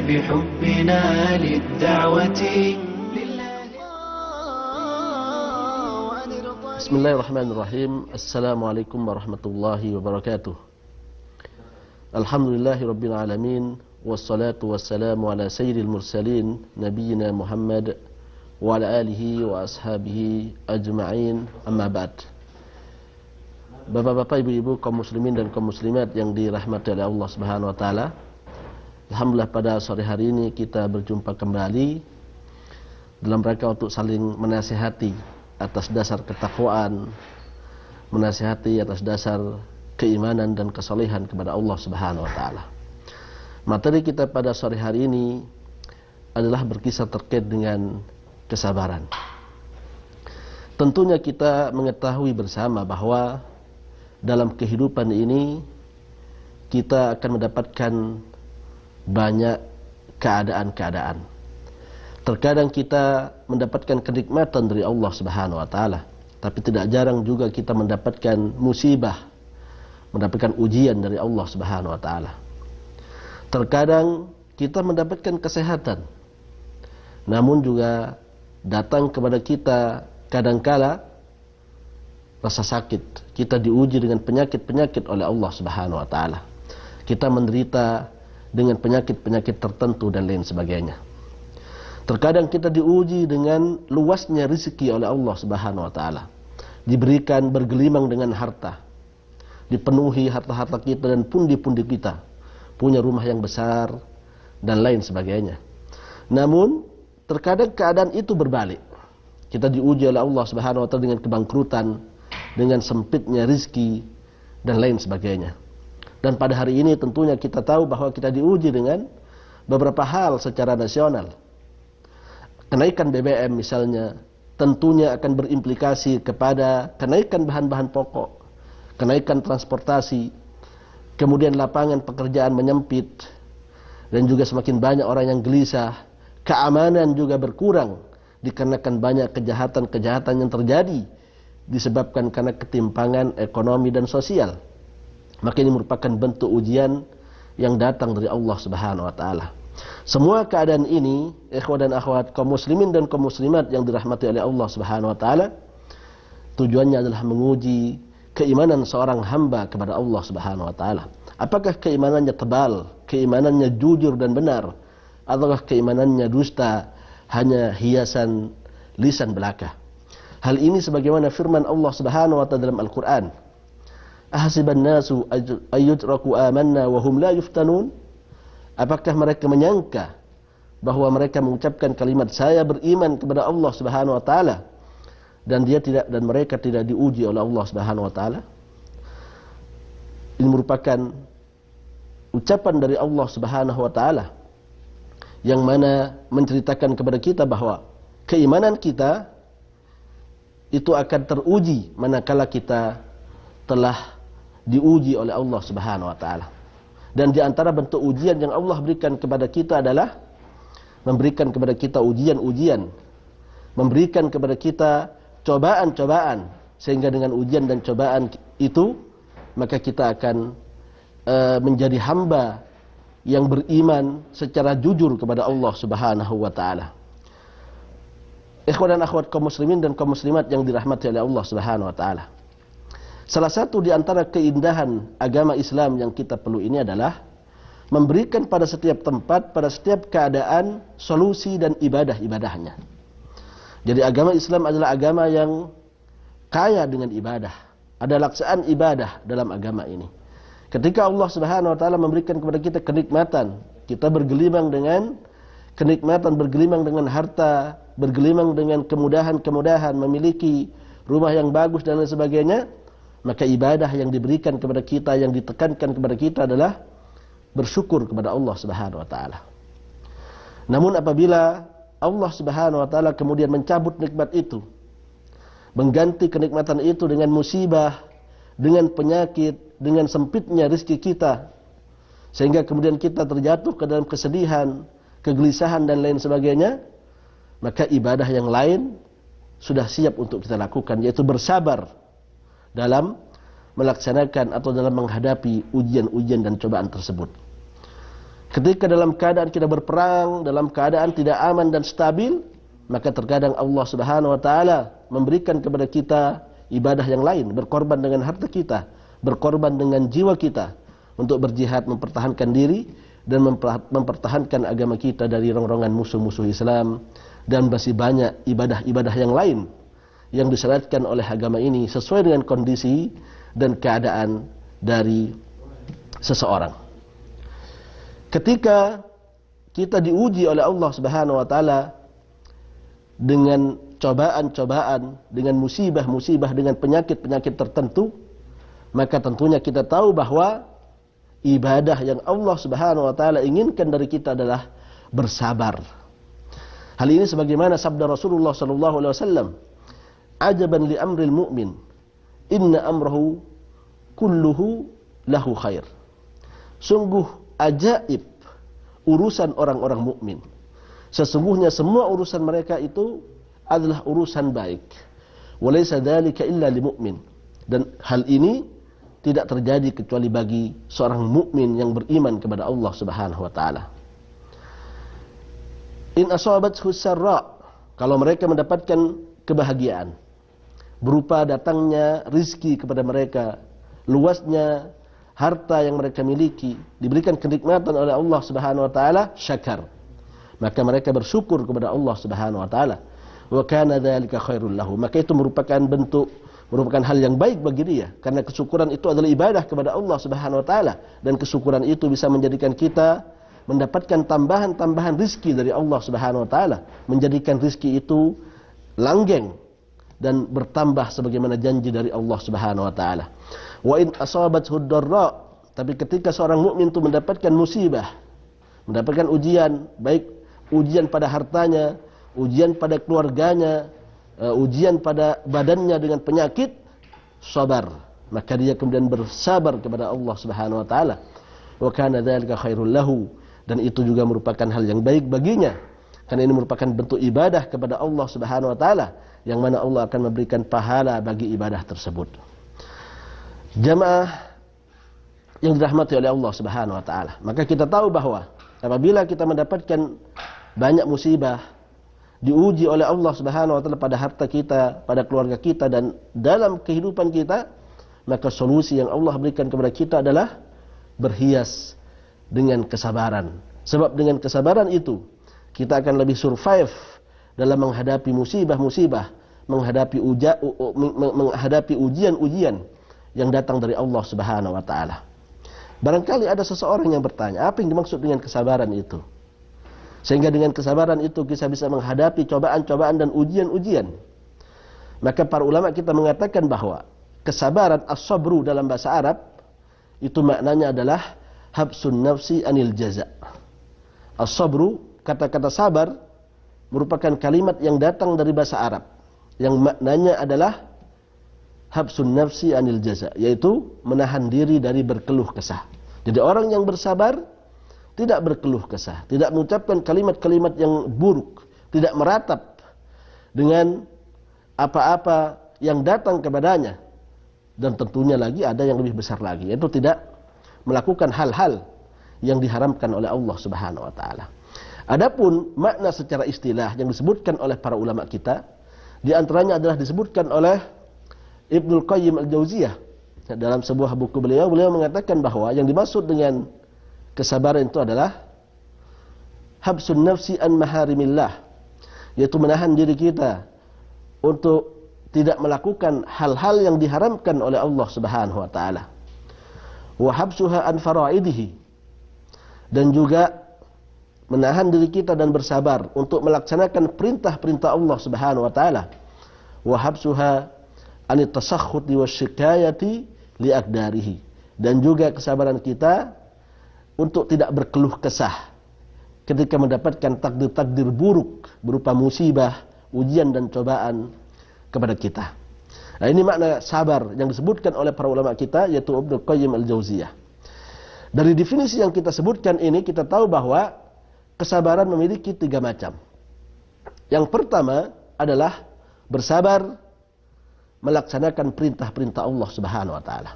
بحبنا للدعوة. Bismillahirrahmanirrahim. Assalamualaikum warahmatullahi wabarakatuh. Alhamdulillahi rabbil alamin. Wassalatu wassalamu ala sayyidil mursalin Nabiyyina Muhammad wa ala alihi wa ashabihi ajma'in, amma ba'd. Bapak-bapak, ibu-ibu, kaum muslimin dan kaum muslimat yang dirahmati oleh Allah Subhanahu wa taala. Alhamdulillah, pada sore hari ini kita berjumpa kembali dalam rangka untuk saling menasihati atas dasar ketakwaan, menasihati atas dasar keimanan dan kesalehan kepada Allah Subhanahu wa taala. Materi kita pada sore hari ini adalah berkisah terkait dengan kesabaran. Tentunya kita mengetahui bersama bahwa dalam kehidupan ini kita akan mendapatkan banyak keadaan-keadaan. Terkadang kita mendapatkan kenikmatan dari Allah Subhanahu wa taala, tapi tidak jarang juga kita mendapatkan musibah, mendapatkan ujian dari Allah Subhanahu wa taala. Terkadang kita mendapatkan kesehatan, namun juga datang kepada kita kadangkala rasa sakit. Kita diuji dengan penyakit-penyakit oleh Allah Subhanahu wa taala. Kita menderita dengan penyakit-penyakit tertentu dan lain sebagainya. Terkadang kita diuji dengan luasnya rezeki oleh Allah Subhanahu wa taala. Diberikan bergelimang dengan harta. Dipenuhi harta-harta kita dan pundi-pundi kita. Punya rumah yang besar dan lain sebagainya. Namun terkadang keadaan itu berbalik. Kita diuji oleh Allah Subhanahu wa taala dengan kebangkrutan, dengan sempitnya rezeki dan lain sebagainya. Dan pada hari ini tentunya kita tahu bahwa kita diuji dengan beberapa hal secara nasional. Kenaikan BBM misalnya tentunya akan berimplikasi kepada kenaikan bahan-bahan pokok, kenaikan transportasi, kemudian lapangan pekerjaan menyempit, dan juga semakin banyak orang yang gelisah. Keamanan juga berkurang dikarenakan banyak kejahatan-kejahatan yang terjadi disebabkan karena ketimpangan ekonomi dan sosial. Maka ini merupakan bentuk ujian yang datang dari Allah Subhanahu wa taala. Semua keadaan ini, ikhwan dan akhwat, kaum muslimin dan kaum muslimat yang dirahmati oleh Allah Subhanahu wa taala, tujuannya adalah menguji keimanan seorang hamba kepada Allah Subhanahu wa taala. Apakah keimanannya tebal, keimanannya jujur dan benar, ataukah keimanannya dusta, hanya hiasan lisan belaka. Hal ini sebagaimana firman Allah Subhanahu wa taala dalam Al-Qur'an. Ahasiban nasu ayyutraku amanna wa hum la yuftanun? Apakah mereka menyangka bahwa mereka mengucapkan kalimat saya beriman kepada Allah Subhanahu wa taala dan mereka tidak diuji oleh Allah Subhanahu wa taala? Ini merupakan ucapan dari Allah Subhanahu wa taala yang mana menceritakan kepada kita bahwa keimanan kita itu akan teruji manakala kita telah diuji oleh Allah Subhanahu wa taala. Dan di antara bentuk ujian yang Allah berikan kepada kita adalah memberikan kepada kita ujian-ujian, memberikan kepada kita cobaan-cobaan, sehingga dengan ujian dan cobaan itu maka kita akan menjadi hamba yang beriman secara jujur kepada Allah Subhanahu wa taala. Ikhwan dan akhwat kaum muslimin dan kaum muslimat yang dirahmati oleh Allah Subhanahu wa taala. Salah satu di antara keindahan agama Islam yang kita perlu ini adalah memberikan pada setiap tempat, pada setiap keadaan solusi dan ibadah-ibadahnya. Jadi agama Islam adalah agama yang kaya dengan ibadah. Ada laksaan ibadah dalam agama ini. Ketika Allah Subhanahu wa taala memberikan kepada kita kenikmatan, kita bergelimang dengan kenikmatan, bergelimang dengan harta, bergelimang dengan kemudahan-kemudahan, memiliki rumah yang bagus dan lain sebagainya, maka ibadah yang diberikan kepada kita, yang ditekankan kepada kita adalah bersyukur kepada Allah Subhanahu wa taala. Namun apabila Allah Subhanahu wa taala kemudian mencabut nikmat itu, mengganti kenikmatan itu dengan musibah, dengan penyakit, dengan sempitnya rezeki kita, sehingga kemudian kita terjatuh ke dalam kesedihan, kegelisahan dan lain sebagainya, maka ibadah yang lain sudah siap untuk kita lakukan, yaitu bersabar dalam melaksanakan atau dalam menghadapi ujian-ujian dan cobaan tersebut. Ketika dalam keadaan kita berperang, dalam keadaan tidak aman dan stabil, maka terkadang Allah Subhanahu wa taala memberikan kepada kita ibadah yang lain, berkorban dengan harta kita, berkorban dengan jiwa kita untuk berjihad mempertahankan diri dan mempertahankan agama kita dari rongrongan musuh-musuh Islam, dan masih banyak ibadah-ibadah yang lain yang disyariatkan oleh agama ini sesuai dengan kondisi dan keadaan dari seseorang. Ketika kita diuji oleh Allah Subhanahu wa taala dengan cobaan-cobaan, dengan musibah-musibah, dengan penyakit-penyakit tertentu, maka tentunya kita tahu bahwa ibadah yang Allah Subhanahu wa taala inginkan dari kita adalah bersabar. Hal ini sebagaimana sabda Rasulullah sallallahu alaihi wasallam, "Ajaban li amril mu'min, inna amrahu kulluhu lahu khair." Sungguh ajaib urusan orang-orang mukmin. Sesungguhnya semua urusan mereka itu adalah urusan baik. Walaysa dzalika illa lil mu'min. Dan hal ini tidak terjadi kecuali bagi seorang mukmin yang beriman kepada Allah Subhanahu wa taala. In asabathu sarra, kalau mereka mendapatkan kebahagiaan berupa datangnya rizki kepada mereka, luasnya harta yang mereka miliki, diberikan kenikmatan oleh Allah Subhanahu wa taala, syakar. Maka mereka bersyukur kepada Allah Subhanahu wa taala. Wa kana dzalika khairul lahu. Maka itu merupakan hal yang baik bagi dia, karena kesyukuran itu adalah ibadah kepada Allah Subhanahu wa taala, dan kesyukuran itu bisa menjadikan kita mendapatkan tambahan-tambahan rizki dari Allah Subhanahu wa taala, menjadikan rizki itu langgeng dan bertambah sebagaimana janji dari Allah Subhanahu wa taala. Wa in asabathu darra, tapi ketika seorang mukmin itu mendapatkan musibah, mendapatkan ujian, baik ujian pada hartanya, ujian pada keluarganya, ujian pada badannya dengan penyakit, sabar, maka dia kemudian bersabar kepada Allah Subhanahu wa taala. Wa kana dzalika khairul lahu, dan itu juga merupakan hal yang baik baginya, karena ini merupakan bentuk ibadah kepada Allah Subhanahu wa taala, yang mana Allah akan memberikan pahala bagi ibadah tersebut. Jamaah yang dirahmati oleh Allah Subhanahu wa taala, maka kita tahu bahwa apabila kita mendapatkan banyak musibah, diuji oleh Allah Subhanahu wa taala pada harta kita, pada keluarga kita, dan dalam kehidupan kita, maka solusi yang Allah berikan kepada kita adalah berhias dengan kesabaran. Sebab dengan kesabaran itu kita akan lebih survive dalam menghadapi musibah-musibah, menghadapi ujian-ujian yang datang dari Allah Subhanahu wa taala. Barangkali ada seseorang yang bertanya, apa yang dimaksud dengan kesabaran itu? Sehingga dengan kesabaran itu kita bisa menghadapi cobaan-cobaan dan ujian-ujian. Maka para ulama kita mengatakan bahwa kesabaran, as-sabru dalam bahasa Arab, itu maknanya adalah habsun nafsi anil jaza. As-sabru, kata-kata sabar, merupakan kalimat yang datang dari bahasa Arab, yang maknanya adalah habsun nafsi anil jaza, yaitu menahan diri dari berkeluh kesah. Jadi orang yang bersabar tidak berkeluh kesah, tidak mengucapkan kalimat-kalimat yang buruk, tidak meratap dengan apa-apa yang datang kepadanya, dan tentunya lagi ada yang lebih besar lagi, yaitu tidak melakukan hal-hal yang diharamkan oleh Allah Subhanahu wa taala. Adapun makna secara istilah yang disebutkan oleh para ulama kita, di antaranya adalah disebutkan oleh Ibnul Qayyim Al-Jauziyah dalam sebuah buku beliau mengatakan bahwa yang dimaksud dengan kesabaran itu adalah habsun nafsi an maharimillah, yaitu menahan diri kita untuk tidak melakukan hal-hal yang diharamkan oleh Allah Subhanahu wa taala. Wa habsuha an faraidihi, dan juga menahan diri kita dan bersabar untuk melaksanakan perintah-perintah Allah Subhanahu wa taala. Wa habsuha anit tasakhuti wasyikayati li aqdarihi, dan juga kesabaran kita untuk tidak berkeluh kesah ketika mendapatkan takdir-takdir buruk berupa musibah, ujian dan cobaan kepada kita. Nah, ini makna sabar yang disebutkan oleh para ulama kita, yaitu Ibnu Qayyim Al-Jauziyah. Dari definisi yang kita sebutkan ini, kita tahu bahwa kesabaran memiliki 3 macam. Yang pertama adalah bersabar melaksanakan perintah-perintah Allah Subhanahu wa taala.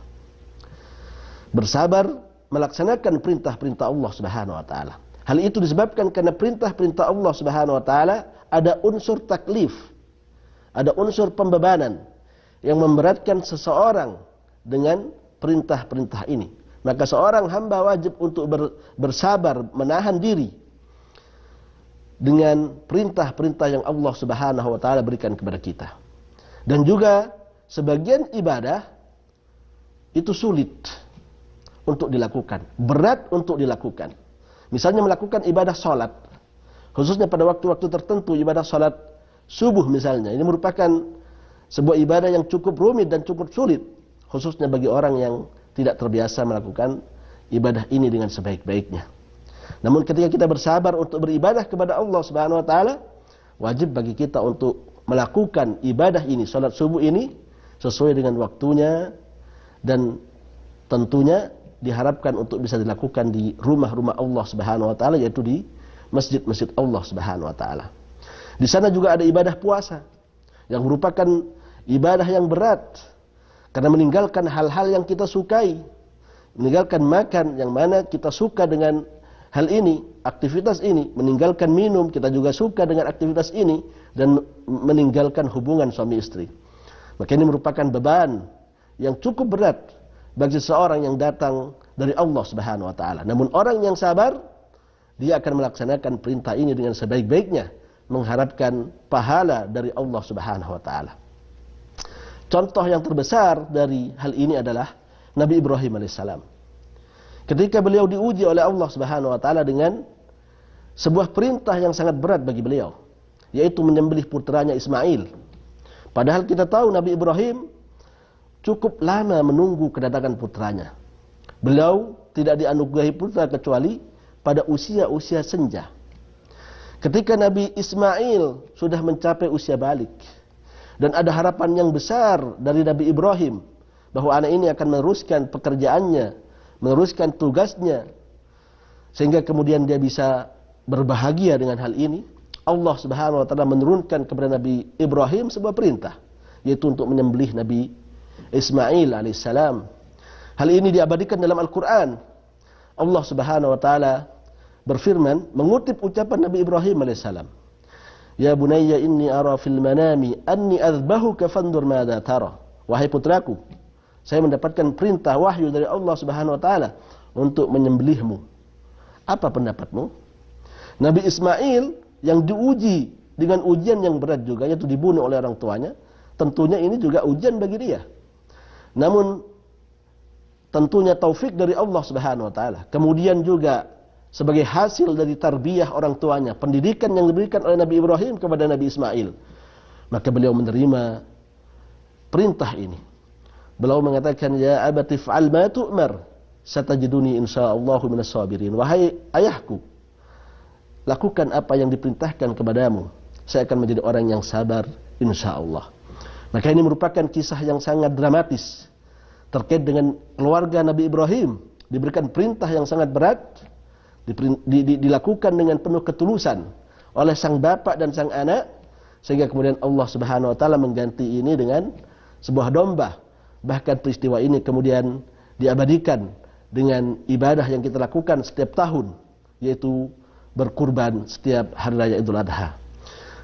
Bersabar melaksanakan perintah-perintah Allah Subhanahu wa taala. Hal itu disebabkan karena perintah-perintah Allah Subhanahu wa taala ada unsur taklif, ada unsur pembebanan yang memberatkan seseorang dengan perintah-perintah ini. Maka seorang hamba wajib untuk bersabar, menahan diri dengan perintah-perintah yang Allah Subhanahu wa taala berikan kepada kita. Dan juga sebagian ibadah itu sulit untuk dilakukan, berat untuk dilakukan. Misalnya melakukan ibadah salat, khususnya pada waktu-waktu tertentu, ibadah salat subuh misalnya. Ini merupakan sebuah ibadah yang cukup rumit dan cukup sulit, khususnya bagi orang yang tidak terbiasa melakukan ibadah ini dengan sebaik-baiknya. Namun ketika kita bersabar untuk beribadah kepada Allah Subhanahu wa taala, wajib bagi kita untuk melakukan ibadah ini, salat subuh ini sesuai dengan waktunya, dan tentunya diharapkan untuk bisa dilakukan di rumah-rumah Allah Subhanahu wa taala, yaitu di masjid-masjid Allah Subhanahu wa taala. Di sana juga ada ibadah puasa yang merupakan ibadah yang berat karena meninggalkan hal-hal yang kita sukai, meninggalkan makan yang mana kita suka dengan hal ini, aktivitas ini, meninggalkan minum, kita juga suka dengan aktivitas ini, dan meninggalkan hubungan suami istri. Maka ini merupakan beban yang cukup berat bagi seseorang yang datang dari Allah Subhanahu wa taala. Namun orang yang sabar, dia akan melaksanakan perintah ini dengan sebaik-baiknya, mengharapkan pahala dari Allah Subhanahu wa taala. Contoh yang terbesar dari hal ini adalah Nabi Ibrahim alaihissalam. Ketika beliau diuji oleh Allah Subhanahu wa taala dengan sebuah perintah yang sangat berat bagi beliau, yaitu menyembelih putranya Ismail. Padahal kita tahu Nabi Ibrahim cukup lama menunggu kedatangan putranya. Beliau tidak dianugerahi putra kecuali pada usia-usia senja. Ketika Nabi Ismail sudah mencapai usia balik, dan ada harapan yang besar dari Nabi Ibrahim bahwa anak ini akan meneruskan pekerjaannya, meneruskan tugasnya, sehingga kemudian dia bisa berbahagia dengan hal ini, Allah Subhanahu wa taala menurunkan kepada Nabi Ibrahim sebuah perintah, yaitu untuk menyembelih Nabi Ismail alaihissalam. Hal ini diabadikan dalam Al-Quran. Allah Subhanahu wa taala berfirman mengutip ucapan Nabi Ibrahim alaihissalam, "Ya bunayya inni ara fil manami anni azbahuka fandur madza tara." Wahai putraku, saya mendapatkan perintah wahyu dari Allah Subhanahu wa taala untuk menyembelihmu. Apa pendapatmu? Nabi Ismail yang diuji dengan ujian yang berat juga, yaitu dibunuh oleh orang tuanya, tentunya ini juga ujian bagi dia. Namun tentunya taufik dari Allah Subhanahu wa taala. Kemudian juga sebagai hasil dari tarbiyah orang tuanya, pendidikan yang diberikan oleh Nabi Ibrahim kepada Nabi Ismail, maka beliau menerima perintah ini. Beliau mengatakan, "Ya abati fa'al ma tu'mar, satajiduni insyaallahu minas sabirin." Wahai ayahku, lakukan apa yang diperintahkan kepadamu, saya akan menjadi orang yang sabar insyaallah. Maka ini merupakan kisah yang sangat dramatis terkait dengan keluarga Nabi Ibrahim, diberikan perintah yang sangat berat, dilakukan dengan penuh ketulusan oleh sang bapak dan sang anak, sehingga kemudian Allah Subhanahu wa taala mengganti ini dengan sebuah domba. Bahkan peristiwa ini kemudian diabadikan dengan ibadah yang kita lakukan setiap tahun, yaitu berkurban setiap hari raya Idul Adha.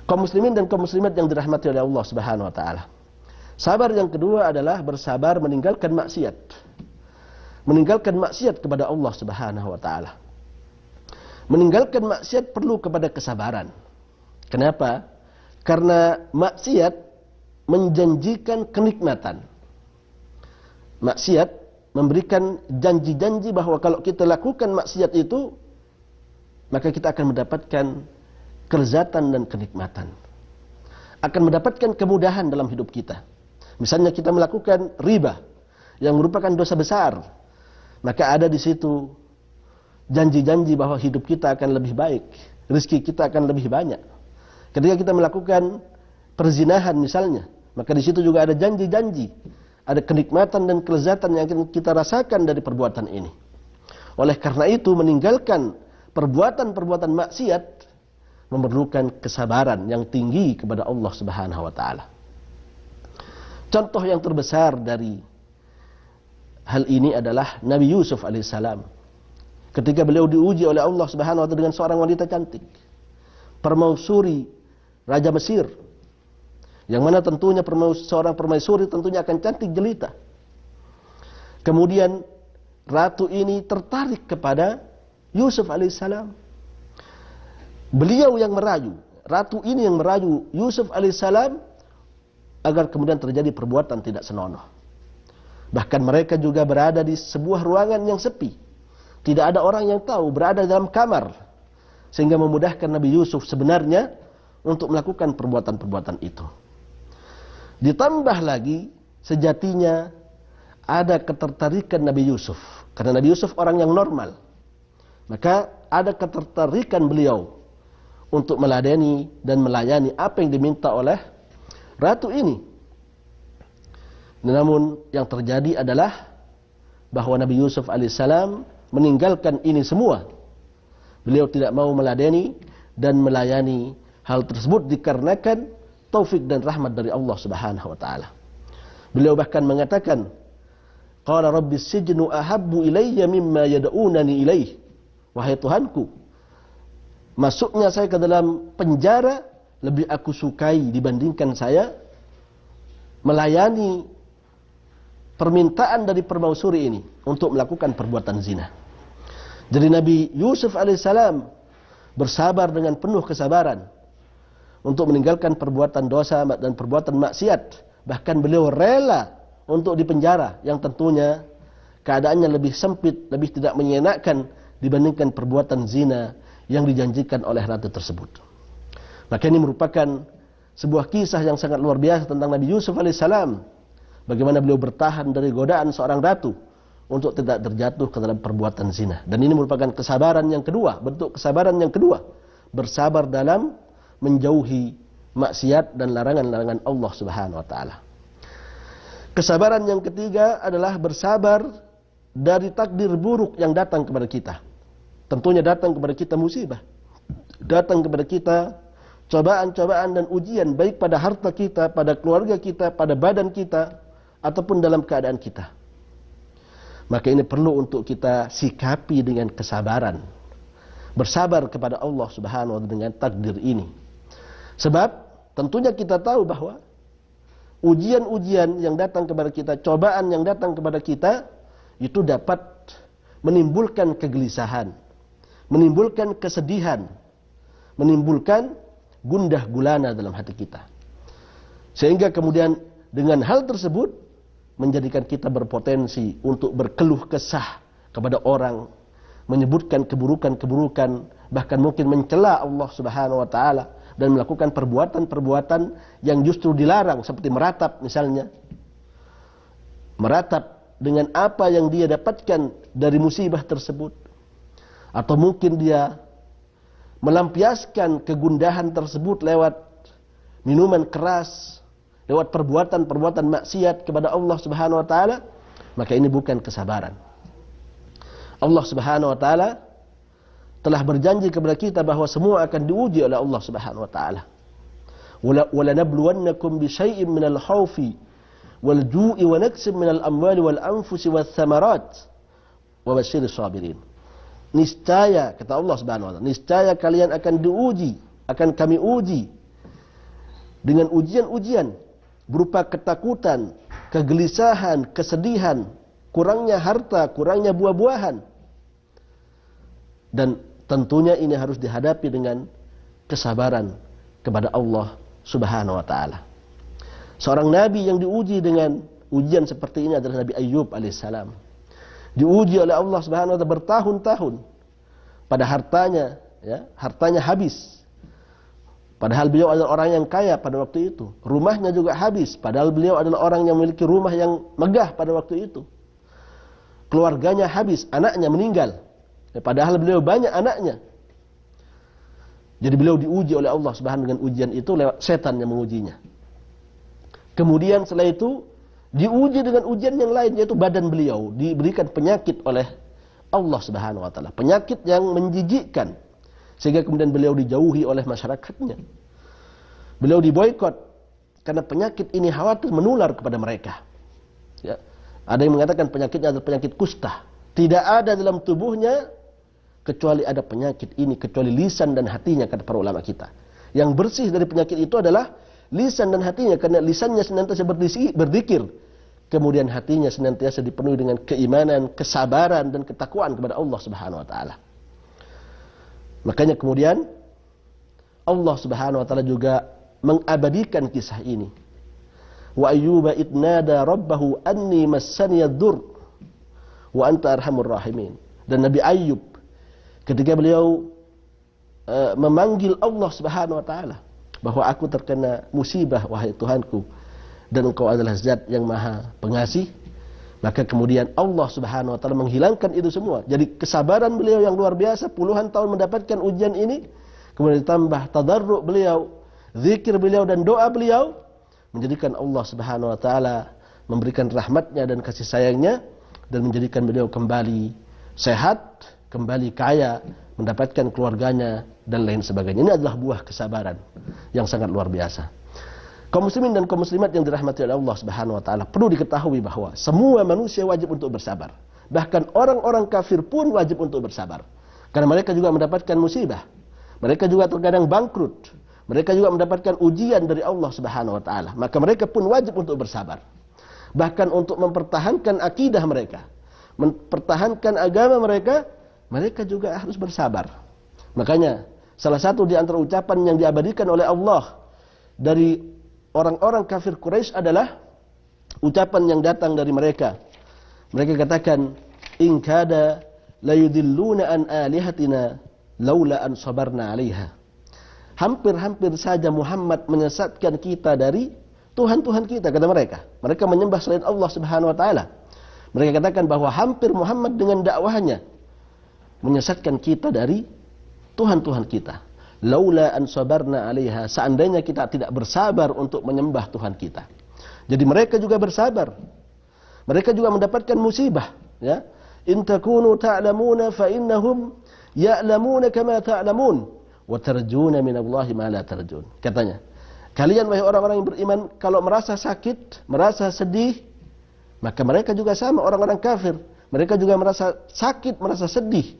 Kaum muslimin dan kaum muslimat yang dirahmati oleh Allah Subhanahu wa taala, sabar yang kedua adalah bersabar meninggalkan maksiat. Meninggalkan maksiat kepada Allah Subhanahu wa taala. Meninggalkan maksiat perlu kepada kesabaran. Kenapa? Karena maksiat menjanjikan kenikmatan. Maksiat memberikan janji-janji bahwa kalau kita lakukan maksiat itu, maka kita akan mendapatkan kelezatan dan kenikmatan. Akan mendapatkan kemudahan dalam hidup kita. Misalnya kita melakukan riba yang merupakan dosa besar, maka ada di situ janji-janji bahwa hidup kita akan lebih baik, rezeki kita akan lebih banyak. Ketika kita melakukan perzinahan misalnya, maka di situ juga ada janji-janji, ada kenikmatan dan kelezatan yang akan kita rasakan dari perbuatan ini. Oleh karena itu, meninggalkan perbuatan-perbuatan maksiat memerlukan kesabaran yang tinggi kepada Allah Subhanahu wa taala. Contoh yang terbesar dari hal ini adalah Nabi Yusuf alaihissalam. ketika beliau diuji oleh Allah Subhanahu wa taala dengan seorang wanita cantik, permaisuri Raja Mesir, yang mana tentunya seorang permaisuri tentunya akan cantik jelita. Kemudian ratu ini tertarik kepada Yusuf alaihissalam. Beliau yang merayu, ratu ini yang merayu Yusuf alaihissalam agar kemudian terjadi perbuatan tidak senonoh. Bahkan mereka juga berada di sebuah ruangan yang sepi. Tidak ada orang yang tahu, berada dalam kamar. Sehingga memudahkan Nabi Yusuf sebenarnya untuk melakukan perbuatan-perbuatan itu. Ditambah lagi, sejatinya ada ketertarikan Nabi Yusuf. Karena Nabi Yusuf orang yang normal. Maka ada ketertarikan beliau untuk meladeni dan melayani apa yang diminta oleh ratu ini. Namun yang terjadi adalah bahwa Nabi Yusuf alaihissalam meninggalkan ini semua. Beliau tidak mau meladeni dan melayani hal tersebut dikarenakan taufik dan rahmat dari Allah Subhanahu wa taala. Beliau bahkan mengatakan, qala rabbis sijnu ahabbu ilayya mimma yad'unani ilaih. Wahai Tuhanku, masuknya saya ke dalam penjara lebih aku sukai dibandingkan saya melayani permintaan dari permaisuri ini untuk melakukan perbuatan zina. Jadi Nabi Yusuf alaihissalam bersabar dengan penuh kesabaran untuk meninggalkan perbuatan dosa dan perbuatan maksiat. Bahkan beliau rela untuk dipenjara, yang tentunya keadaannya lebih sempit, lebih tidak menyenangkan dibandingkan perbuatan zina yang dijanjikan oleh ratu tersebut. Maka ini merupakan sebuah kisah yang sangat luar biasa tentang Nabi Yusuf alaihissalam. Bagaimana beliau bertahan dari godaan seorang ratu untuk tidak terjatuh ke dalam perbuatan zina. Dan ini merupakan kesabaran yang kedua, bentuk kesabaran yang kedua. Bersabar dalam menjauhi maksiat dan larangan-larangan Allah Subhanahu wa taala. Kesabaran yang ketiga adalah bersabar dari takdir buruk yang datang kepada kita. Tentunya datang kepada kita musibah. Datang kepada kita cobaan-cobaan dan ujian, baik pada harta kita, pada keluarga kita, pada badan kita, ataupun dalam keadaan kita. Maka ini perlu untuk kita sikapi dengan kesabaran. Bersabar kepada Allah Subhanahu wa taala dengan takdir ini. Sebab tentunya kita tahu bahwa ujian-ujian yang datang kepada kita, cobaan yang datang kepada kita, itu dapat menimbulkan kegelisahan, menimbulkan kesedihan, menimbulkan gundah gulana dalam hati kita. Sehingga kemudian dengan hal tersebut menjadikan kita berpotensi untuk berkeluh kesah kepada orang, menyebutkan keburukan-keburukan, bahkan mungkin mencela Allah Subhanahu wa taala dan melakukan perbuatan-perbuatan yang justru dilarang, seperti meratap misalnya. Meratap dengan apa yang dia dapatkan dari musibah tersebut. Atau mungkin dia melampiaskan kegundahan tersebut lewat minuman keras, lewat perbuatan-perbuatan maksiat kepada Allah Subhanahu wa taala. Maka ini bukan kesabaran. Allah Subhanahu wa taala telah berjanji kepada kita bahwa semua akan diuji oleh Allah Subhanahu wa taala. Wala nabluwannakum bi syai'in minal khaufi wal ju'i wa naqsin minal amwali wal anfusi wath thamarat wa basyiris sabirin. Niscaya, kata Allah Subhanahu wa taala, niscaya kalian akan diuji, akan kami uji dengan ujian-ujian berupa ketakutan, kegelisahan, kesedihan, kurangnya harta, kurangnya buah-buahan. Dan tentunya ini harus dihadapi dengan kesabaran kepada Allah Subhanahu wa taala. Seorang nabi yang diuji dengan ujian seperti ini adalah Nabi Ayyub alaihissalam. Diuji oleh Allah Subhanahu wa taala bertahun-tahun pada hartanya, ya, hartanya habis. Padahal beliau adalah orang yang kaya pada waktu itu. Rumahnya juga habis, padahal beliau adalah orang yang memiliki rumah yang megah pada waktu itu. Keluarganya habis, anaknya meninggal. Padahal beliau banyak anaknya. Jadi beliau diuji oleh Allah Subhanahu dengan ujian itu lewat setan yang mengujinya. Kemudian setelah itu diuji dengan ujian yang lain, yaitu badan beliau diberikan penyakit oleh Allah Subhanahu wa taala. Penyakit yang menjijikkan sehingga kemudian beliau dijauhi oleh masyarakatnya. Beliau diboikot karena penyakit ini khawatir menular kepada mereka. Ya. Ada yang mengatakan penyakitnya adalah penyakit kusta. Tidak ada dalam tubuhnya kecuali ada penyakit ini, kecuali lisan dan hatinya, kata para ulama kita. Yang bersih dari penyakit itu adalah lisan dan hatinya, karena lisannya senantiasa berzikir, kemudian hatinya senantiasa dipenuhi dengan keimanan, kesabaran dan ketakwaan kepada Allah Subhanahu wa taala. Makanya kemudian Allah Subhanahu wa taala juga mengabadikan kisah ini. Wa ayyuba idnada rabbahu anni massani ad-dur wa anta arhamur rahimin. Dan Nabi Ayyub ketika beliau memanggil Allah Subhanahu wa taala bahwa aku terkena musibah wahai Tuhanku dan Engkau adalah zat yang maha pengasih, maka kemudian Allah Subhanahu wa taala menghilangkan itu semua. Jadi kesabaran beliau yang luar biasa, puluhan tahun mendapatkan ujian ini, kemudian ditambah tadarruk beliau, zikir beliau dan doa beliau, menjadikan Allah Subhanahu wa taala memberikan rahmatnya dan kasih sayangnya dan menjadikan beliau kembali sehat, kembali kaya, mendapatkan keluarganya dan lain sebagainya. Ini adalah buah kesabaran yang sangat luar biasa. Kaum muslimin dan kaum muslimat yang dirahmati oleh Allah Subhanahu wa taala, perlu diketahui bahwa semua manusia wajib untuk bersabar. Bahkan orang-orang kafir pun wajib untuk bersabar. Karena mereka juga mendapatkan musibah. Mereka juga terkadang bangkrut. Mereka juga mendapatkan ujian dari Allah Subhanahu wa taala. Maka mereka pun wajib untuk bersabar. Bahkan untuk mempertahankan akidah mereka, mempertahankan agama mereka, mereka juga harus bersabar. Makanya salah satu di antara ucapan yang diabadikan oleh Allah dari orang-orang kafir Quraisy adalah ucapan yang datang dari mereka. Mereka katakan, "In kada la yudilluna an alihatina laula an sabarna 'alaiha." Hampir-hampir saja Muhammad menyesatkan kita dari Tuhan-Tuhan kita, kata mereka. Mereka menyembah selain Allah Subhanahu wa taala. Mereka katakan bahwa hampir Muhammad dengan dakwahnya menyesatkan kita dari Tuhan-Tuhan kita. Laula an sabarna 'alaiha, seandainya kita tidak bersabar untuk menyembah Tuhan kita. Jadi mereka juga bersabar. Mereka juga mendapatkan musibah, ya. In takunu ta'lamuna fa innahum ya'lamuna kama ta'lamun wa tarjuna minallahi ma la tarjun. Katanya, kalian wahai orang-orang yang beriman, kalau merasa sakit, merasa sedih, maka mereka juga sama orang-orang kafir. Mereka juga merasa sakit, merasa sedih.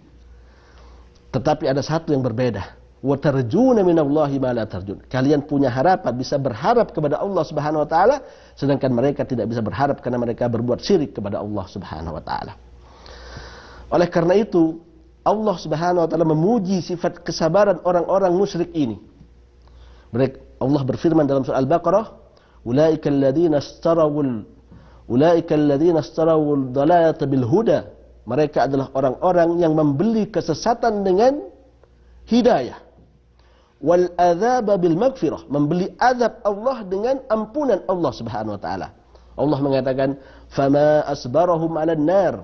Tetapi ada satu yang berbeda. Wa tarjuna minallahi ma la tarjun. Kalian punya harapan, bisa berharap kepada Allah Subhanahu wa taala, sedangkan mereka tidak bisa berharap karena mereka berbuat syirik kepada Allah Subhanahu wa taala. Oleh karena itu, Allah Subhanahu wa taala memuji sifat kesabaran orang-orang musyrik ini. Allah berfirman dalam surah Al-Baqarah, "Ulaika alladziina istarawul dalalata bil huda." Mereka adalah orang-orang yang membeli kesesatan dengan hidayah. Wal adzaba bil maghfirah, membeli azab Allah dengan ampunan Allah Subhanahu wa taala. Allah mengatakan, "Fama asbarahum 'alan nar."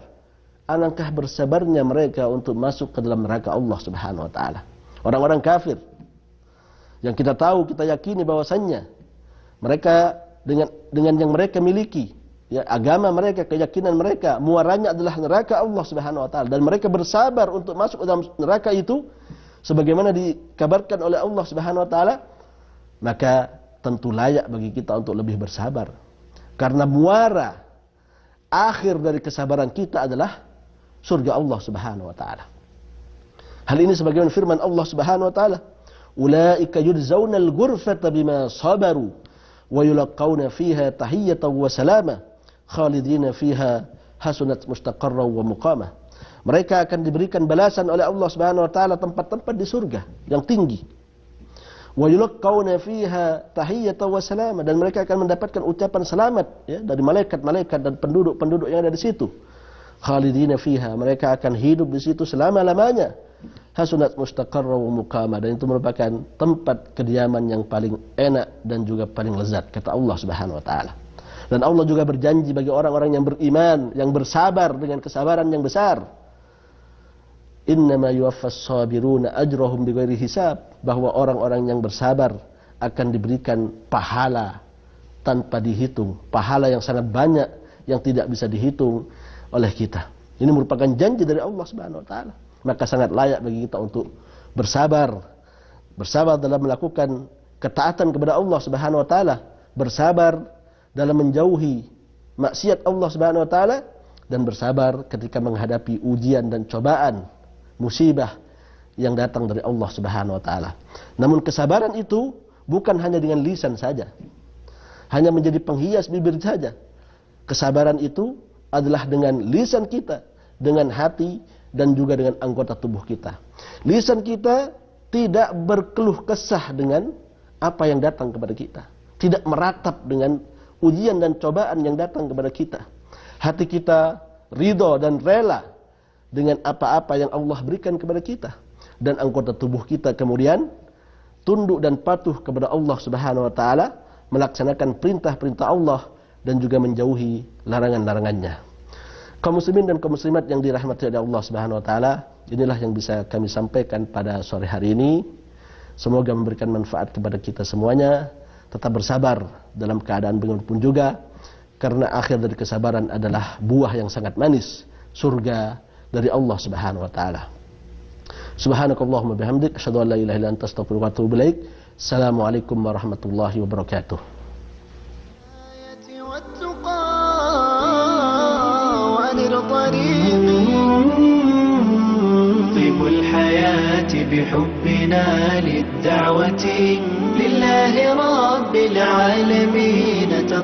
Alangkah bersabarnya mereka untuk masuk ke dalam neraka Allah Subhanahu wa taala. Orang-orang kafir yang kita tahu, kita yakini bahwasannya mereka dengan yang mereka miliki, ya, agama mereka, keyakinan mereka, muaranya adalah neraka Allah Subhanahu wa taala, dan mereka bersabar untuk masuk ke dalam neraka itu sebagaimana dikabarkan oleh Allah Subhanahu wa taala, maka tentu layak bagi kita untuk lebih bersabar. Karena muara akhir dari kesabaran kita adalah surga Allah Subhanahu wa taala. Hal ini sebagaimana firman Allah Subhanahu wa taala, "Ulaika yujzauna al-ghurfata bima sabaru wa yulqauna fiha tahiyatan wa salama khalidina fiha hasunat mustaqarra wa muqama." Mereka akan diberikan balasan oleh Allah Subhanahu wa taala tempat-tempat di surga yang tinggi. Wa yulqauna fiha tahiyatan wa salama, dan mereka akan mendapatkan ucapan selamat, ya, dari malaikat-malaikat dan penduduk-penduduk yang ada di situ. Khalidina fiha, mereka akan hidup di situ selama-lamanya. Hasunat mustaqarra wa muqama, dan itu merupakan tempat kediaman yang paling enak dan juga paling lezat, kata Allah Subhanahu wa taala. Dan Allah juga berjanji bagi orang-orang yang beriman, yang bersabar dengan kesabaran yang besar, innama yuwaffas sabiruna ajrahum bighairi hisab, bahwa orang-orang yang bersabar akan diberikan pahala tanpa dihitung, pahala yang sangat banyak yang tidak bisa dihitung oleh kita. Ini merupakan janji dari Allah Subhanahu wa taala. Maka sangat layak bagi kita untuk bersabar. Bersabar dalam melakukan ketaatan kepada Allah Subhanahu wa taala, bersabar dalam menjauhi maksiat Allah Subhanahu wa taala, dan bersabar ketika menghadapi ujian dan cobaan, musibah yang datang dari Allah Subhanahu wa taala. Namun kesabaran itu bukan hanya dengan lisan saja, hanya menjadi penghias bibir saja. Kesabaran itu adalah dengan lisan kita, dengan hati, dan juga dengan anggota tubuh kita. Lisan kita tidak berkeluh kesah dengan apa yang datang kepada kita, tidak meratap dengan ujian dan cobaan yang datang kepada kita. Hati kita ridho dan rela dengan apa-apa yang Allah berikan kepada kita, dan anggota tubuh kita kemudian tunduk dan patuh kepada Allah Subhanahu wa taala, melaksanakan perintah-perintah Allah dan juga menjauhi larangan-larangannya. Kaum muslimin dan kaum muslimat yang dirahmati oleh Allah Subhanahu wa taala, inilah yang bisa kami sampaikan pada sore hari ini. Semoga memberikan manfaat kepada kita semuanya. Tetap bersabar dalam keadaan bagaimanapun juga, karena akhir dari kesabaran adalah buah yang sangat manis, surga dari Allah Subhanahu wa taala. Subhanakallahumma bihamdik, asyhadu an la ilaha illa anta, astaghfiruka wa atubu ilaik. Assalamualaikum warahmatullahi wabarakatuh. طيب الحياة بحبنا للدعوة لله رب العالمين.